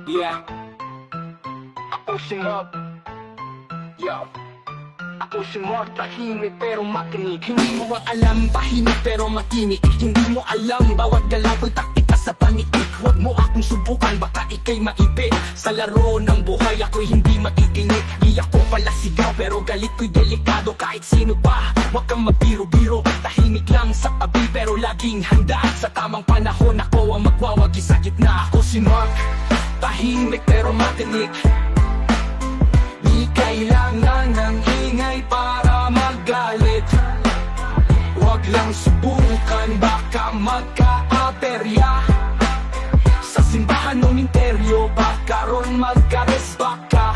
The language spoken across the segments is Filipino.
Yeah. Ako si Mob. Yo. Ako si Mob, tahimik pero makinig. Hindi mo nga alam, tahimik pero makinig. Hindi mo alam, bawat galaw ko'y taktika sa panitik. Huwag mo akong subukan, baka ika'y maibig. Sa laro ng buhay ako'y hindi makikinig. Di ako pala sigaw pero galit ko'y delikado. Kahit sino pa, huwag kang mabiro-biro. Tahimik lang sa tabi pero laging handa. Sa tamang panahon ako ang magwawagi sa gitna. Ako si Mark, tahimik pero makinig. Di kailangan ng ingay para magalit. Huwag lang subukan, baka magka-aperya. Sa simbahan o minteryo, baka ron magka-resbak ka.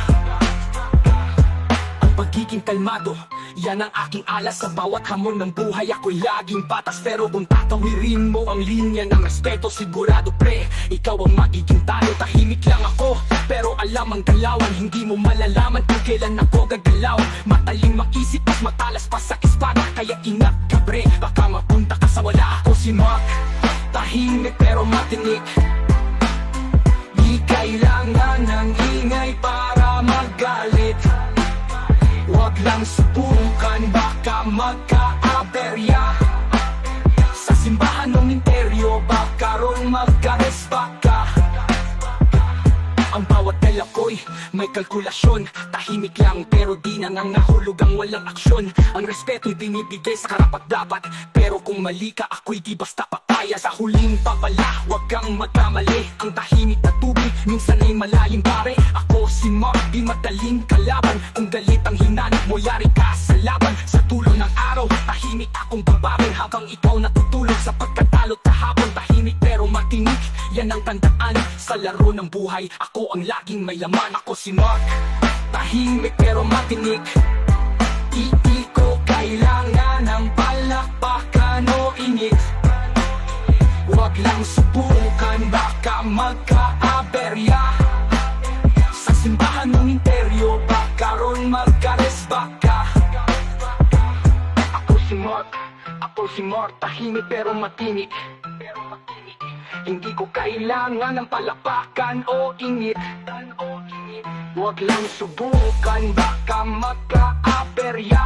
Ang pagiging kalmado, yan ang aking alas. Sa bawat hamon ng buhay ako'y laging patas. Pero kung tatawirin mo ang linya ng respeto, sigurado pre, ikaw ang magiging talo. Tahimik lang ako, pero alam ang galawan. Hindi mo malalaman kung kailan ako gagalaw. Mataling mag-isip, mas matalas pa sa espada. Kaya ingat ka pre, baka mapunta ka sa wala. Ako si Mark, tahimik pero matinik. Di kailangan ng ingay para magalit. Huwag lang subukan, baka magka-aperya. Sa simbahan o minteryo, baka ron magka-resbak ka. Ang bawat dala ko'y may kalkulasyon. Tahimik lang pero di na nang nahulog ang walang aksyon. Ang respeto'y binibigay sa karapat-dapat. Pero kung mali ka ako'y di basta papaya. Sa huling babala, huwag kang magkamali. Ang tahimik na tubig, minsan ay malalim pare. Ako si Mark, di madaling kalaban. Kung galit ang hinanap mo, yari ka sa laban. Sa tulo ng araw, tahimik akong babarin. Habang ikaw natutulog sa pagkatalo tahapon. Tahimik pero matinik, yan ang tandaan. Sa laro ng buhay, ako ang laging may laman. Ako si Mark, tahimik pero matinik. Di ko kailangan ng palakpakan o init. Huwag lang subukan, baka magka-aperya. Sa simbahan ng interyo, baka ron magka-resbak ka. Ako si Mark, tahimik pero matinik. Hindi ko kailangan ng palakpakan o init. Huwag lang subukan, baka magka-aperya.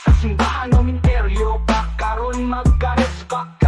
Sa simbahan o minteryo, baka ron magka-resbak ka.